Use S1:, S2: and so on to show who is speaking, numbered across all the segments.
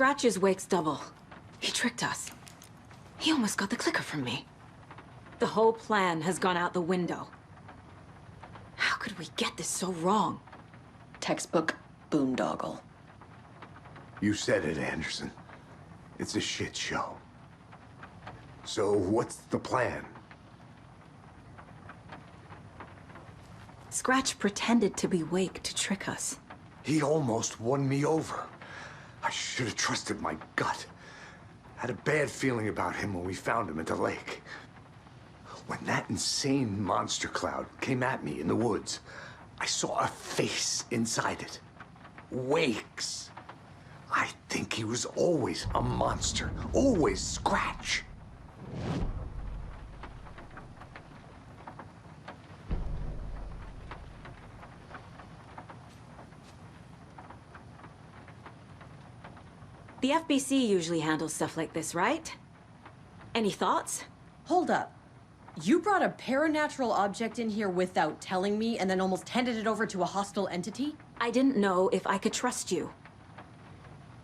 S1: Scratch's wake's double. He tricked us. He almost got the clicker from me. The whole plan has gone out the window. How could we get this so wrong?
S2: Textbook boondoggle.
S3: You said it, Anderson. It's a shit show. So what's the plan?
S1: Scratch pretended to be Wake to trick us.
S3: He almost won me over. I should have trusted my gut. Had a bad feeling about him when we found him at the lake. When that insane monster cloud came at me in the woods, I saw a face inside it. Wake's. I think he was always a monster. Always Scratch.
S1: The FBC usually handles stuff like this, right? Any thoughts?
S2: Hold up. You brought a paranatural object in here without telling me and then almost handed it over to a hostile entity?
S1: I didn't know if I could trust you.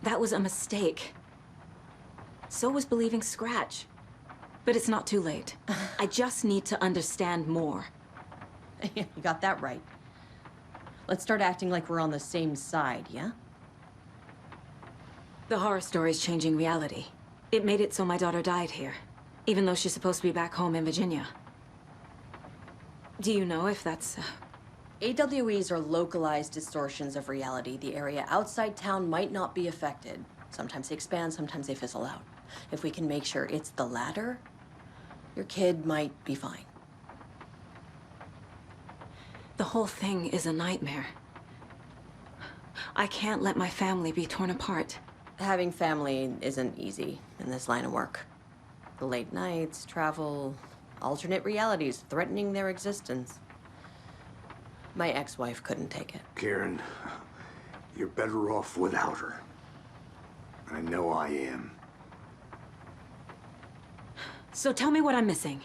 S1: That was a mistake. So was believing Scratch. But it's not too late. I just need to understand more.
S2: You got that right. Let's start acting like we're on the same side, yeah?
S1: The horror story's changing reality. It made it so my daughter died here, even though she's supposed to be back home in Virginia. Do you know if that's...
S2: AWEs are localized distortions of reality. The area outside town might not be affected. Sometimes they expand, sometimes they fizzle out. If we can make sure it's the latter, your kid might be fine.
S1: The whole thing is a nightmare. I can't let my family be torn apart.
S2: Having family isn't easy in this line of work. The late nights, travel, alternate realities threatening their existence. My ex-wife couldn't take it.
S3: Karen, you're better off without her. I know I am.
S1: So tell me what I'm missing.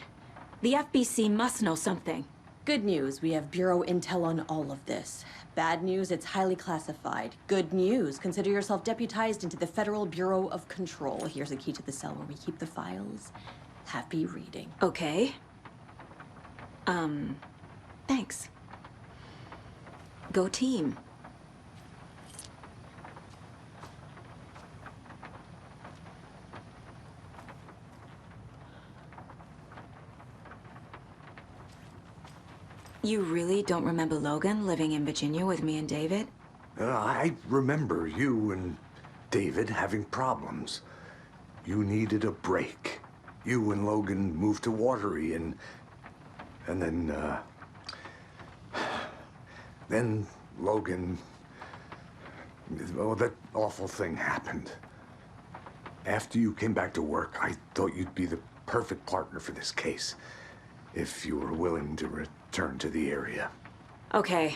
S1: The FBC must know something.
S2: Good news, we have Bureau intel on all of this. Bad news, it's highly classified. Good news, consider yourself deputized into the Federal Bureau of Control. Here's a key to the cell where we keep the files. Happy reading.
S1: Okay. Thanks. Go team. You really don't remember Logan living in Virginia with me and David?
S3: I remember you and David having problems. You needed a break. You and Logan moved to Watery and then Logan, oh, that awful thing happened. After you came back to work, I thought you'd be the perfect partner for this case, if you were willing to return to the area.
S1: Okay.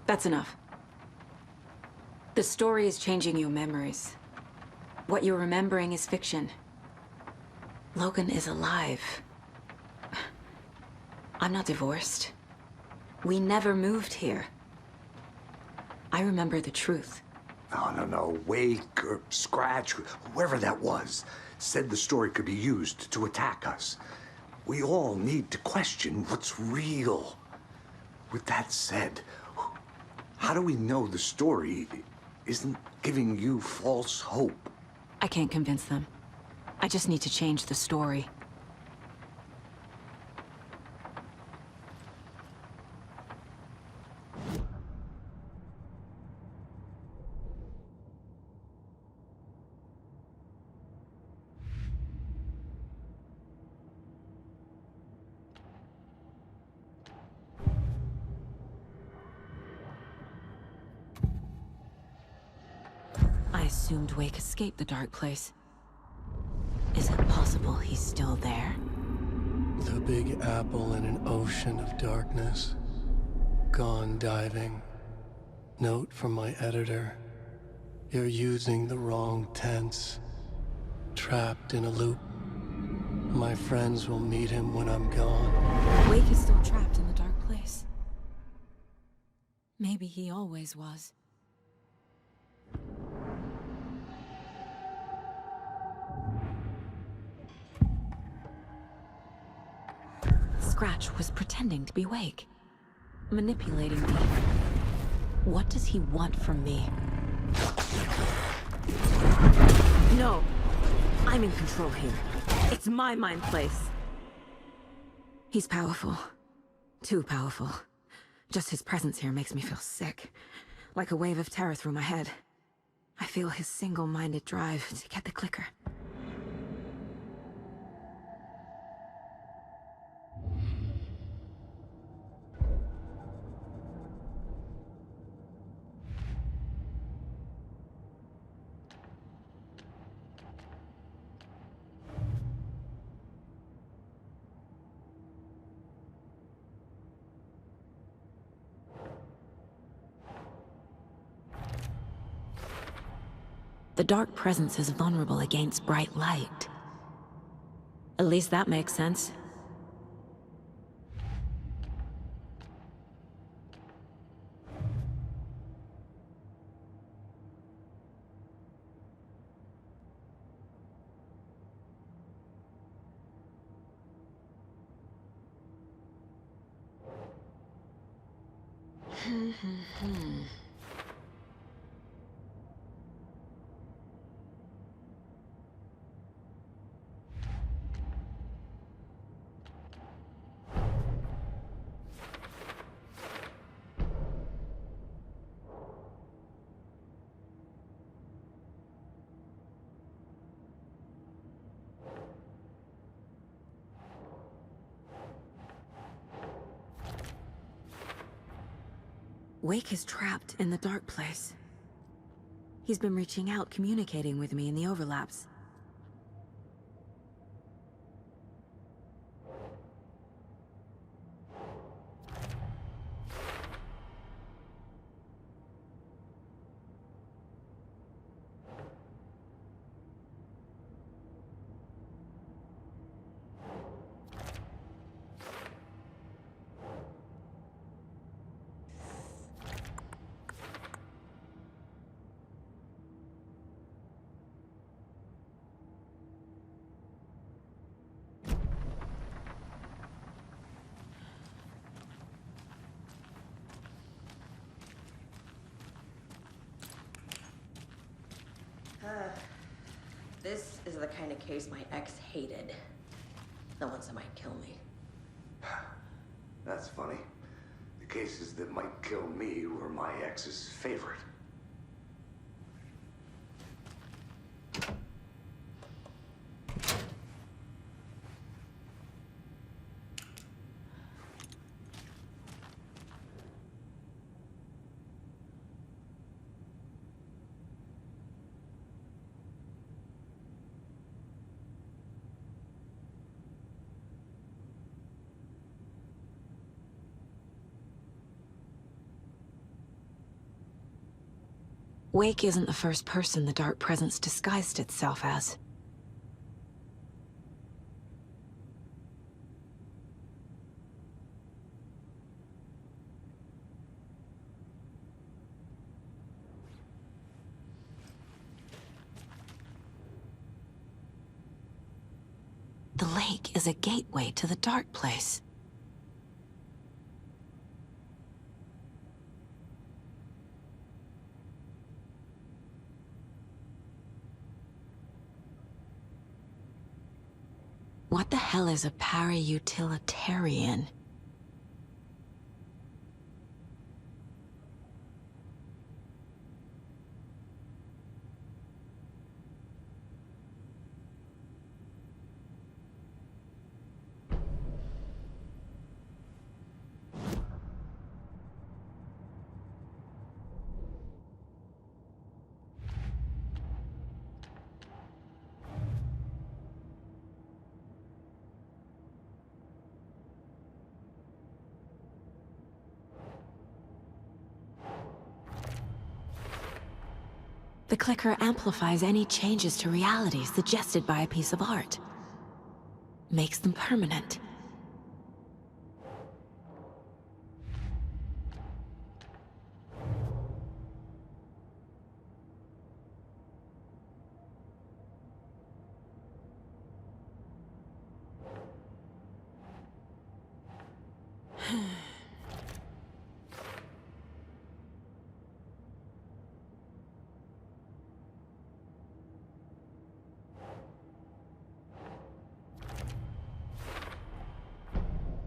S1: That's enough. The story is changing your memories. What you're remembering is fiction. Logan is alive. I'm not divorced. We never moved here. I remember the truth.
S3: No. Wake or Scratch, whoever that was, said the story could be used to attack us. We all need to question what's real. With that said, how do we know the story isn't giving you false hope?
S1: I can't convince them. I just need to change the story. I assumed Wake escaped the dark place. Is it possible he's still there?
S4: The Big Apple in an ocean of darkness. Gone diving. Note from my editor. You're using the wrong tense. Trapped in a loop. My friends will meet him when I'm gone.
S1: Wake is still trapped in the dark place. Maybe he always was. Scratch was pretending to be Wake. Manipulating me. What does he want from me? No! I'm in control here. It's my mind place. He's powerful. Too powerful. Just his presence here makes me feel sick. Like a wave of terror through my head. I feel his single-minded drive to get the clicker. The dark presence is vulnerable against bright light. At least that makes sense. Wake is trapped in the dark place. He's been reaching out, communicating with me in the overlaps.
S2: This is the kind of case my ex hated. The ones that might kill me.
S3: That's funny. The cases that might kill me were my ex's favorite.
S1: Wake isn't the first person the dark presence disguised itself as. The lake is a gateway to the dark place. What the hell is a para-utilitarian? The clicker amplifies any changes to reality suggested by a piece of art. Makes them permanent.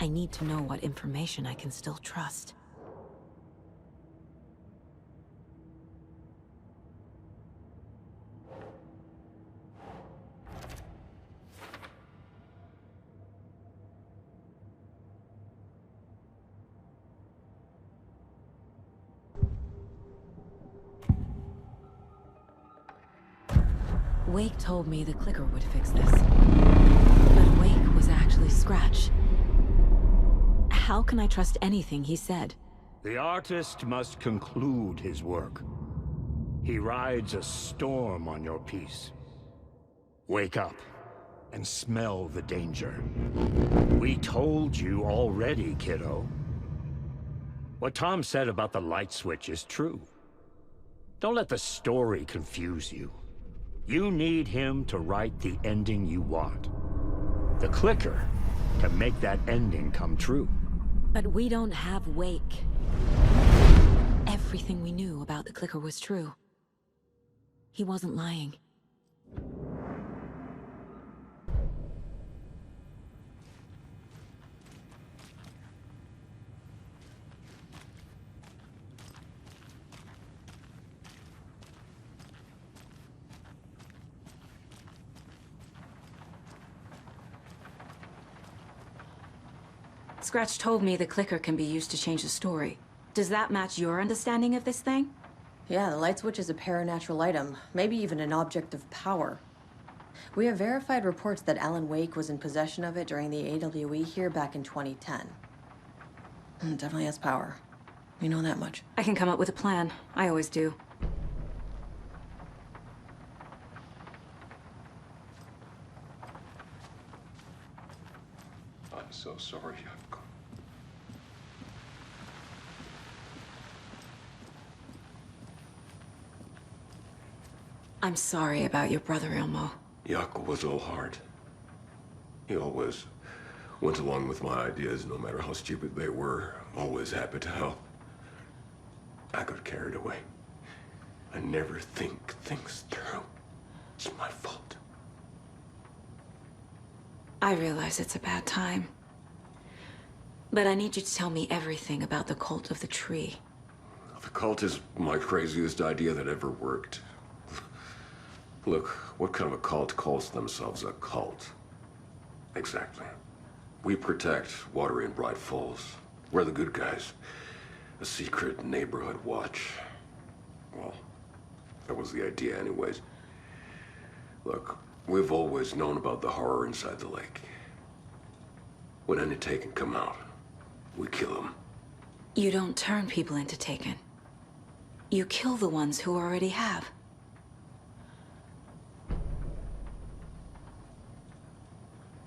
S1: I need to know what information I can still trust. Wake told me the clicker would fix this. But Wake was actually Scratch. How can I trust anything he said?
S5: The artist must conclude his work. He rides a storm on your piece. Wake up and smell the danger. We told you already, kiddo. What Tom said about the light switch is true. Don't let the story confuse you. You need him to write the ending you want. The clicker can make that ending come true.
S1: But we don't have Wake. Everything we knew about the clicker was true. He wasn't lying. Scratch told me the clicker can be used to change the story. Does that match your understanding of this thing?
S2: Yeah, the light switch is a paranatural item, maybe even an object of power. We have verified reports that Alan Wake was in possession of it during the AWE here back in 2010. It definitely has power. We know that much.
S1: I can come up with a plan. I always do.
S6: I'm so sorry, Yoko.
S1: I'm sorry about your brother, Ilmo.
S6: Yako was all heart. He always went along with my ideas, no matter how stupid they were. Always happy to help. I got carried away. I never think things through. It's my fault.
S1: I realize it's a bad time. But I need you to tell me everything about the cult of the tree.
S6: The cult is my craziest idea that ever worked. Look, what kind of a cult calls themselves a cult? Exactly. We protect water in Bright Falls. We're the good guys. A secret neighborhood watch. Well, that was the idea anyways. Look, we've always known about the horror inside the lake. When any Taken come out, we kill them.
S1: You don't turn people into Taken. You kill the ones who already have.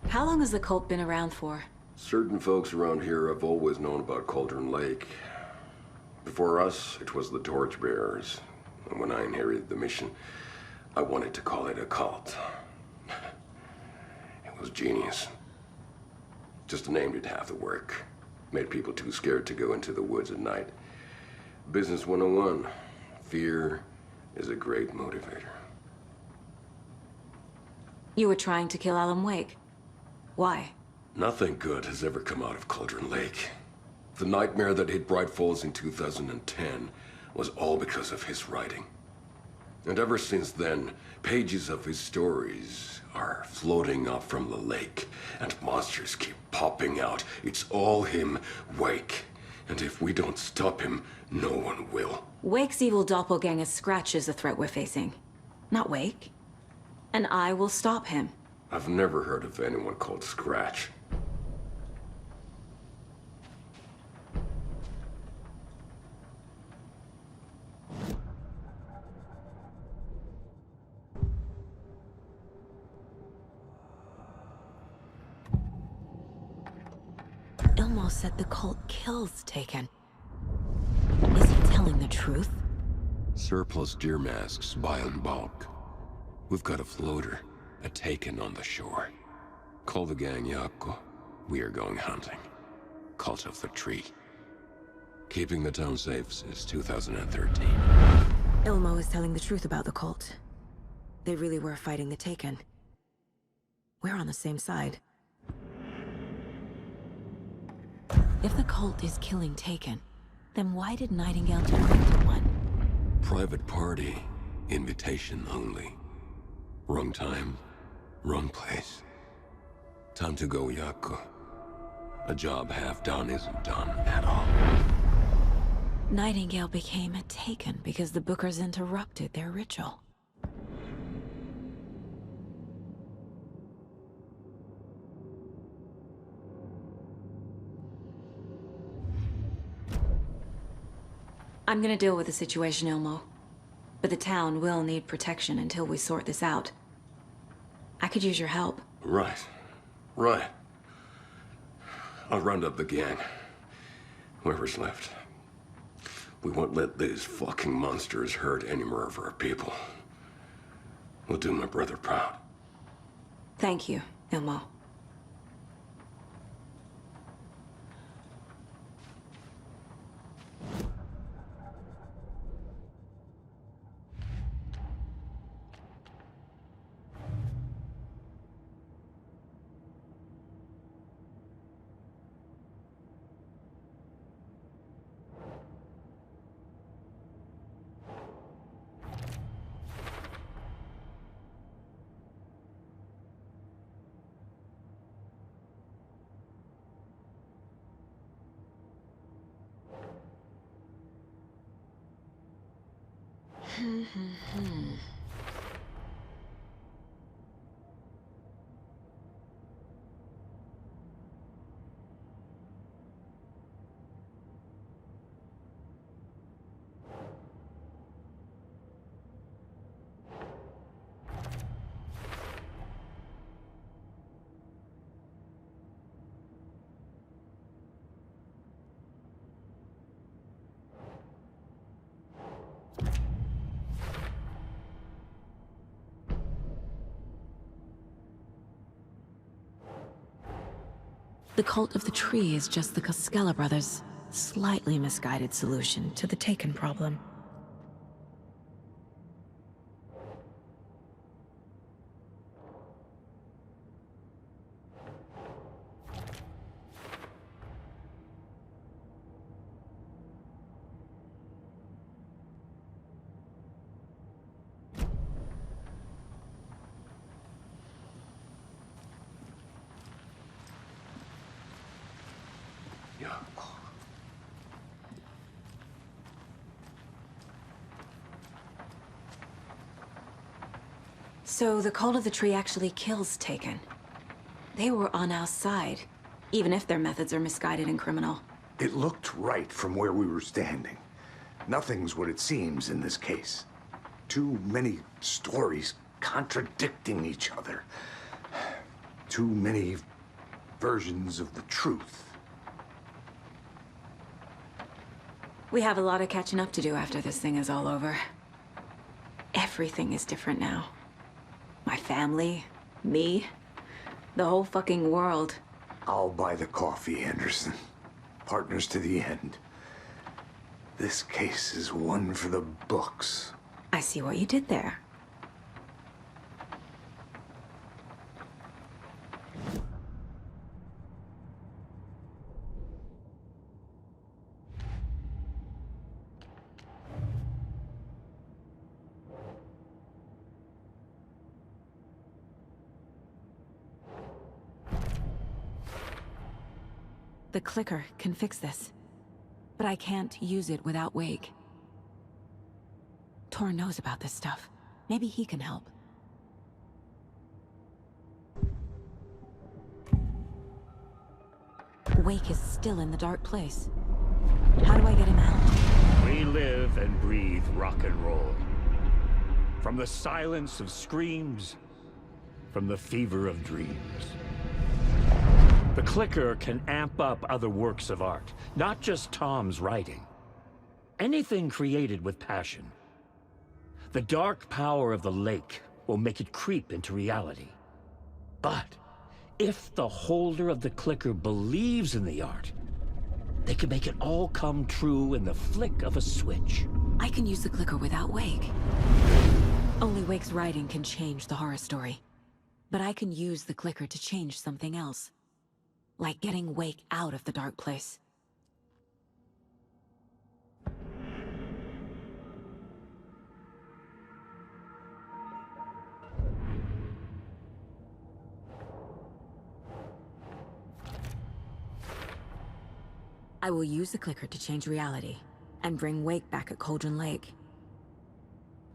S1: How long has the cult been around for?
S6: Certain folks around here have always known about Cauldron Lake. Before us, it was the Torchbearers. And when I inherited the mission, I wanted to call it a cult. It was genius. Just a name did half the work. Made people too scared to go into the woods at night. Business 101. Fear is a great motivator.
S1: You were trying to kill Alan Wake. Why?
S6: Nothing good has ever come out of Cauldron Lake. The nightmare that hit Bright Falls in 2010 was all because of his writing. And ever since then, pages of his stories are floating up from the lake, and monsters keep popping out. It's all him, Wake. And if we don't stop him, no one will.
S1: Wake's evil doppelganger Scratch is the threat we're facing. Not Wake. And I will stop him.
S6: I've never heard of anyone called Scratch.
S1: Ilmo said the cult kills Taken. Is he telling the truth?
S6: Surplus deer masks buy in bulk. We've got a floater, a Taken on the shore. Call the gang Yako. We are going hunting. Cult of the Tree. Keeping the town safe since 2013.
S1: Ilmo is telling the truth about the cult. They really were fighting the Taken. We're on the same side. If the cult is killing Taken, then why did Nightingale turn into one?
S6: Private party. Invitation only. Wrong time, wrong place. Time to go, Yaku. A job half done isn't done at all.
S1: Nightingale became a Taken because the Bookers interrupted their ritual. I'm gonna deal with the situation, Ilmo. But the town will need protection until we sort this out. I could use your help.
S6: Right. I'll round up the gang. Whoever's left. We won't let these fucking monsters hurt any more of our people. We'll do my brother proud.
S1: Thank you, Ilmo. The Cult of the Tree is just the Koskela brothers' slightly misguided solution to the Taken problem.
S6: Yeah.
S1: So the Cult of the Tree actually kills Taken. They were on our side, even if their methods are misguided and criminal.
S3: It looked right from where we were standing. Nothing's what it seems in this case. Too many stories contradicting each other. Too many versions of the truth.
S1: We have a lot of catching up to do after this thing is all over. Everything is different now. My family, me, the whole fucking world.
S3: I'll buy the coffee, Anderson. Partners to the end. This case is one for the books.
S1: I see what you did there. The clicker can fix this, but I can't use it without Wake. Tor knows about this stuff. Maybe he can help. Wake is still in the dark place. How do I get him out?
S5: We live and breathe rock and roll. From the silence of screams, from the fever of dreams. The clicker can amp up other works of art, not just Tom's writing. Anything created with passion. The dark power of the lake will make it creep into reality. But if the holder of the clicker believes in the art, they can make it all come true in the flick of a switch.
S1: I can use the clicker without Wake. Only Wake's writing can change the horror story. But I can use the clicker to change something else. Like getting Wake out of the dark place. I will use the clicker to change reality and bring Wake back at Cauldron Lake.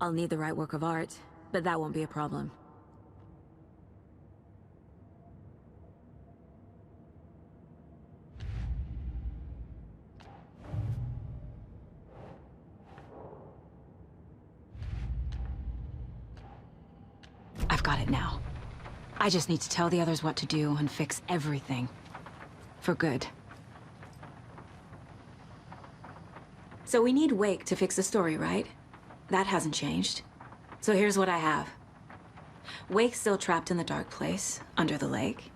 S1: I'll need the right work of art, but that won't be a problem. I've got it now. I just need to tell the others what to do and fix everything. For good. So we need Wake to fix the story, right? That hasn't changed. So here's what I have. Wake's still trapped in the dark place, under the lake.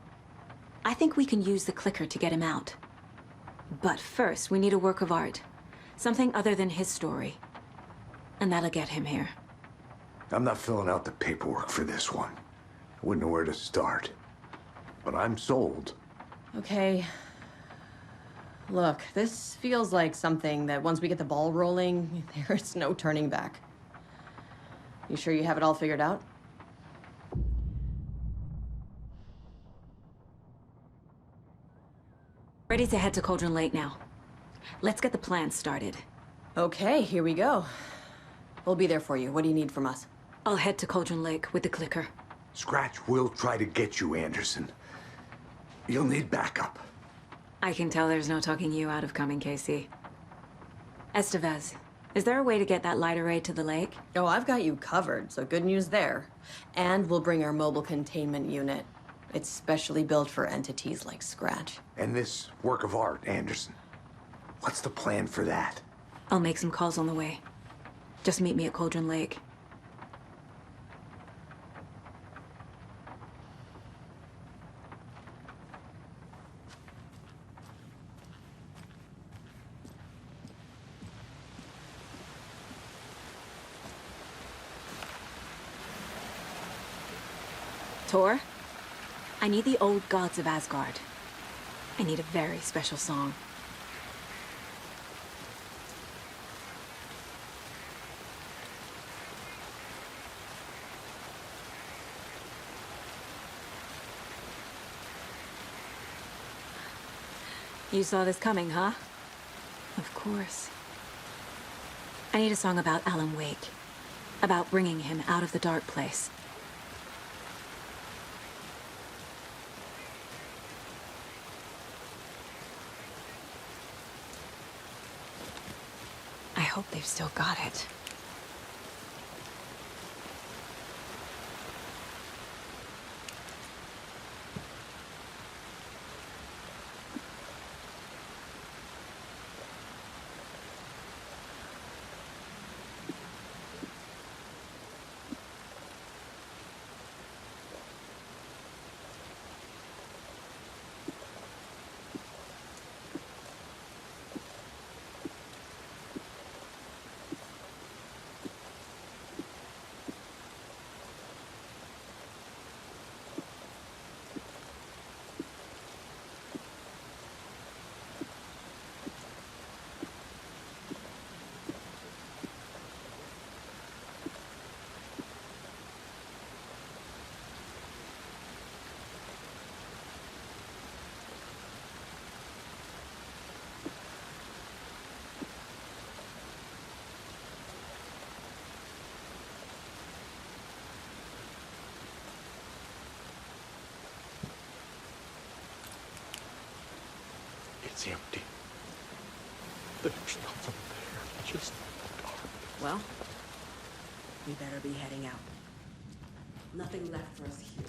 S1: I think we can use the clicker to get him out. But first, we need a work of art. Something other than his story. And that'll get him here.
S3: I'm not filling out the paperwork for this one. I wouldn't know where to start. But I'm sold.
S2: Okay. Look, this feels like something that once we get the ball rolling, there's no turning back. You sure you have it all figured out?
S1: Ready to head to Cauldron Lake now. Let's get the plan started.
S2: Okay, here we go. We'll be there for you. What do you need from us?
S1: I'll head to Cauldron Lake with the clicker.
S3: Scratch will try to get you, Anderson. You'll need backup.
S1: I can tell there's no talking you out of coming, Casey. Estevez, is there a way to get that light array to the lake?
S2: Oh, I've got you covered, so good news there. And we'll bring our mobile containment unit. It's specially built for entities like Scratch.
S3: And this work of art, Anderson. What's the plan for that?
S1: I'll make some calls on the way. Just meet me at Cauldron Lake. Tor, I need the old gods of Asgard. I need a very special song. You saw this coming, huh? Of course. I need a song about Alan Wake. About bringing him out of the dark place. I hope they've still got it.
S4: It's empty. There's nothing there, just dark.
S7: Well, we better be heading out. Nothing left for us here.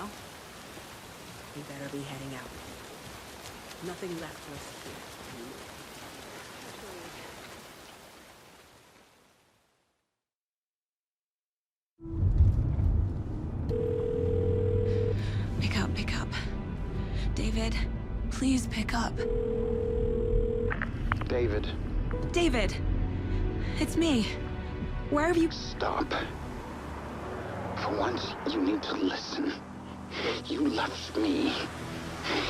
S7: Well, we better be heading out. Nothing left for us here.
S1: Pick up. David, please pick up.
S8: David.
S1: David! It's me. Where have you...
S8: Stop. For once, you need to listen. You left me.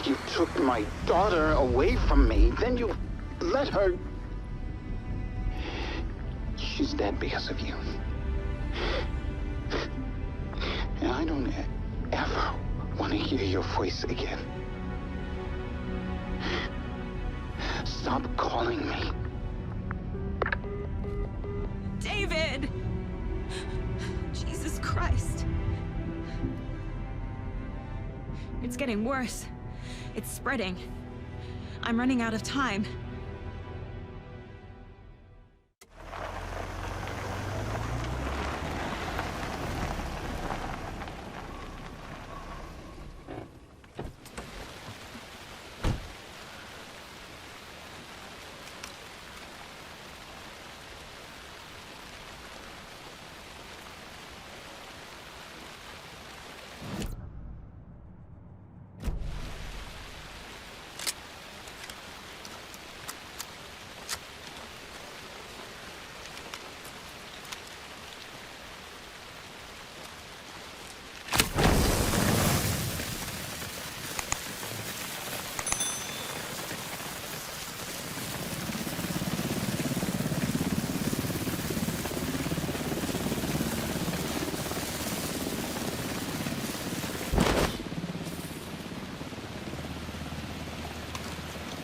S8: You took my daughter away from me. Then you let her... She's dead because of you. And I don't ever want to hear your voice again. Stop calling me.
S1: David! Jesus Christ. It's getting worse. It's spreading. I'm running out of time.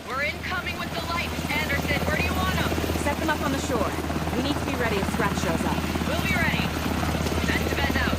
S9: We're incoming with the lights, Anderson. Where do you want them?
S1: Set them up on the shore. We need to be ready if Scratch shows up.
S9: We'll be ready. Vent to vent out.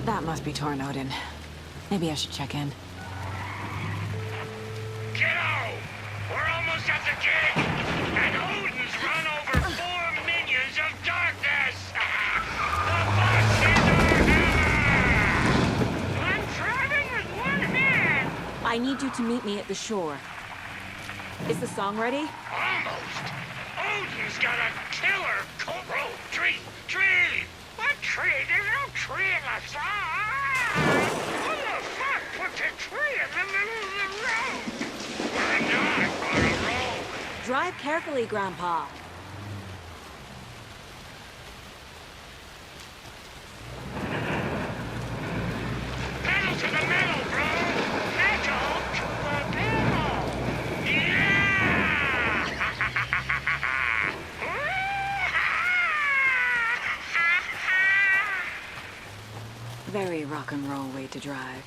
S1: That must be Tornodin. Maybe I should check in.
S5: Kiddo! We're almost at the gig! And Odin's run over 4 minions of darkness! The boss is our hammer! I'm driving with one hand!
S1: I need you to meet me at the shore. Is the song ready?
S5: Almost! Odin's got a killer cobra tree! Tree! What tree? There's no tree in the song! Who the fuck put the tree in the middle of the road? We're not on a road!
S1: Drive carefully, Grandpa.
S5: Pedal to the metal, bro! Metal to the metal! Yeah!
S1: Very rock and roll way to drive.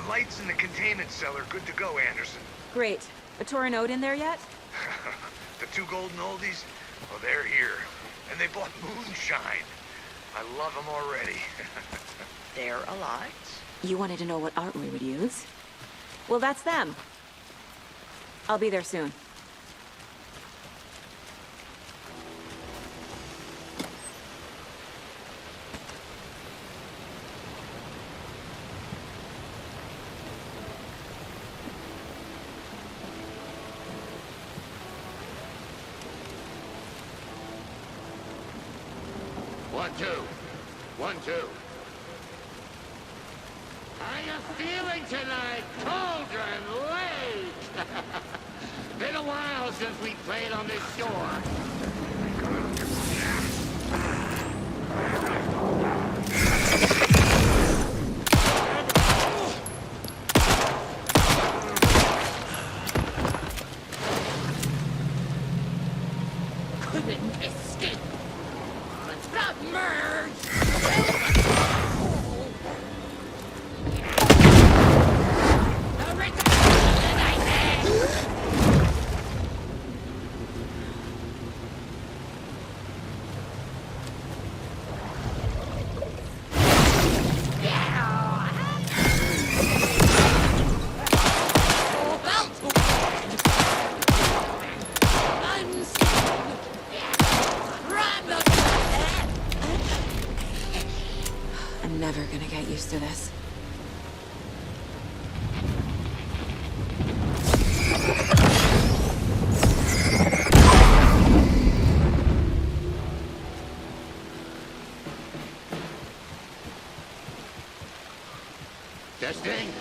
S3: Lights in the containment cellar good to go, Anderson.
S1: Great. A Torin Ode in there yet?
S3: The two golden oldies? Well, they're here. And they bought moonshine. I love them already.
S7: They're a lot.
S1: You wanted to know what art we would use? Well, that's them. I'll be there soon.
S10: One, two. 1, 2. How you feeling tonight, Cauldron Lake? Been a while since we played on this shore.
S7: Couldn't escape. Submerge!
S1: I'm never gonna get used to this.
S10: Testing.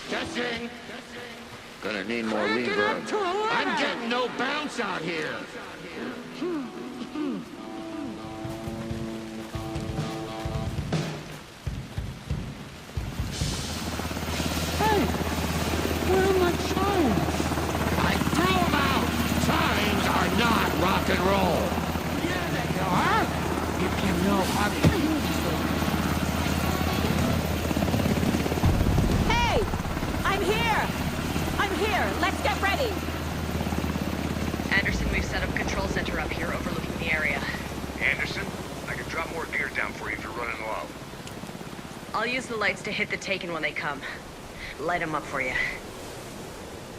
S10: Testing. Gonna need more reverb. I'm getting no bounce out here. Rock and roll.
S7: Yeah, they are. You can know how to use them.
S1: Hey! I'm here! I'm here! Let's get ready!
S9: Anderson, we've set up a control center up here overlooking the area.
S3: Anderson, I can drop more gear down for you if you're running low.
S9: I'll use the lights to hit the Taken when they come. Light them up for you.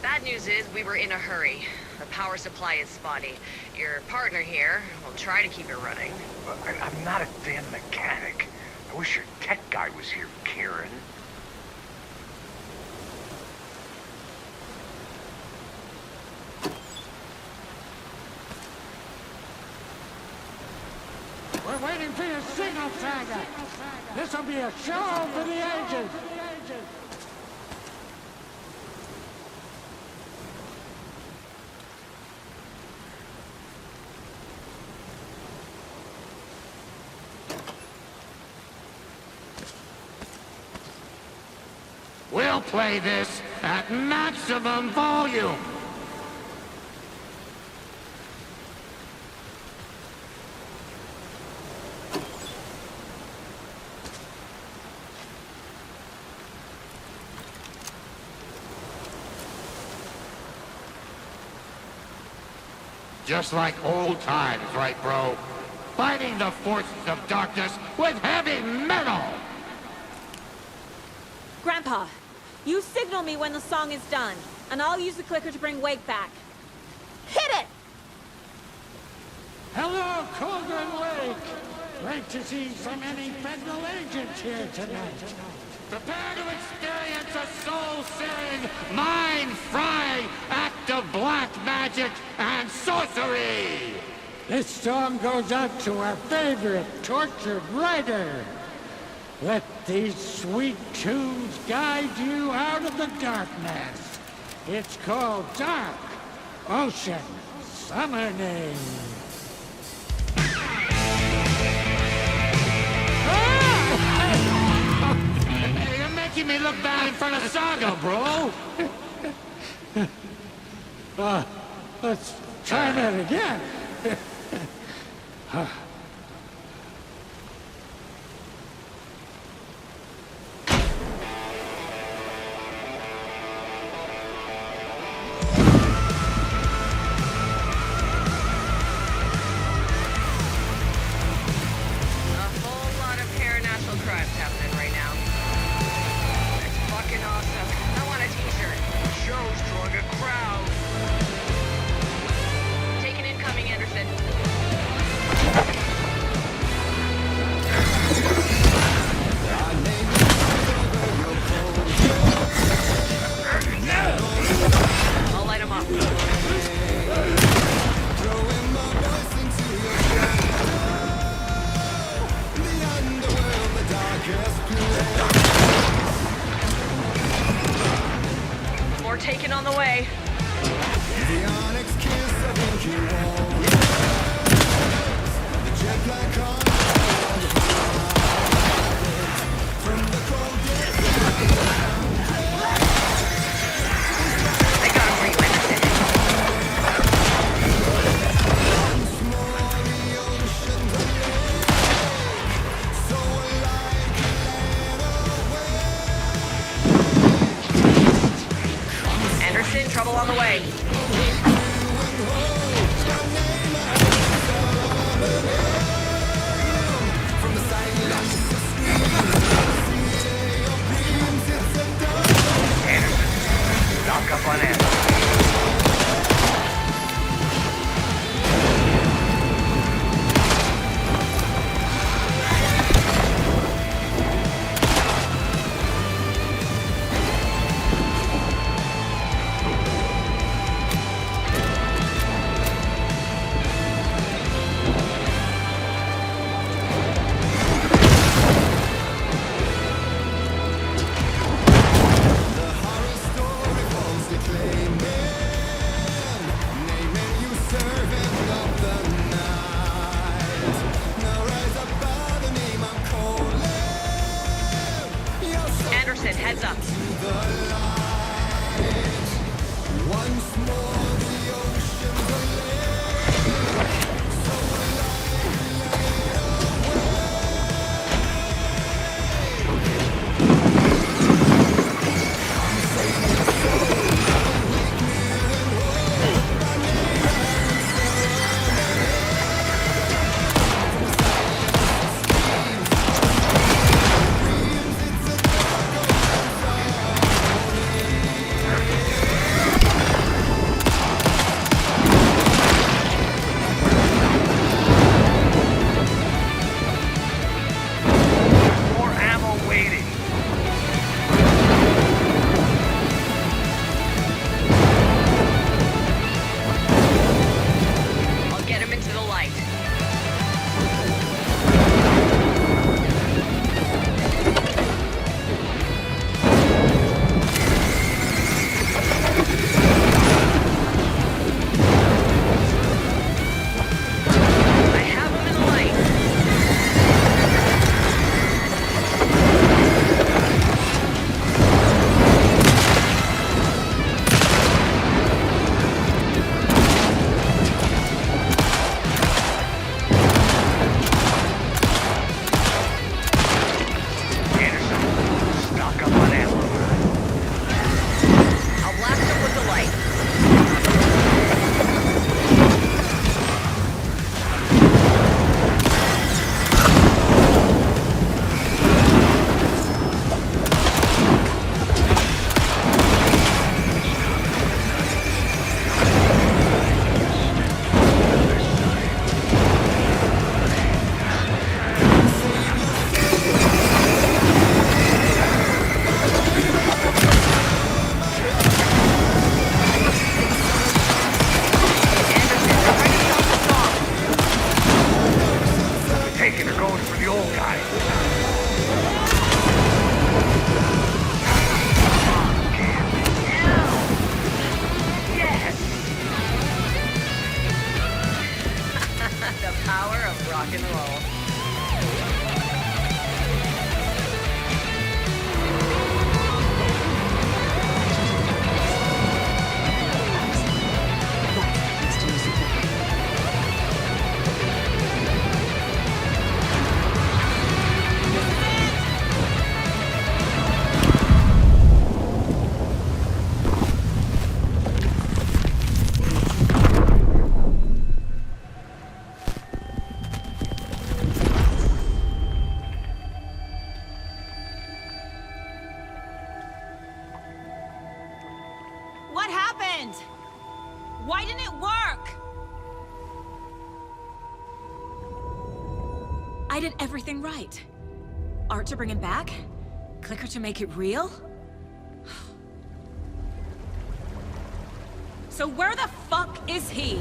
S9: Bad news is we were in a hurry. The power supply is spotty. Your partner here will try to keep it running.
S3: But I'm not a damn mechanic. I wish your tech guy was here, Karen.
S10: We're waiting for your signal, Saga. This'll be a show for the agent. We'll play this at maximum volume. Just like old times, right, bro? Fighting the forces of darkness with heavy metal!
S1: Grandpa, you signal me when the song is done, and I'll use the clicker to bring Wake back. Hit it!
S10: Hello, Cauldron Lake! Great to see so many federal agents here tonight. Prepare to experience a soul-searing, mind-frying act of black magic and sorcery! This song goes out to our favorite tortured writer. Let these sweet tunes guide you out of the darkness. It's called Dark Ocean Summoning. You're making me look bad in front of Saga, bro. Let's try that again.
S9: I got him for you, Anderson. Anderson, trouble on the way.
S5: Stock up on ammo.
S9: Anderson, heads up.
S5: More ammo waiting.
S9: I'll get him into the light. I have him in the light.
S5: Anderson, stock up on ammo.
S9: I'll blast him with the light.
S5: Taking or going for the old guy. Yes!
S9: The power of rock and roll.
S11: What happened? Why didn't it work? I did everything right. Art to bring him back? Clicker to make it real? So where the fuck is he?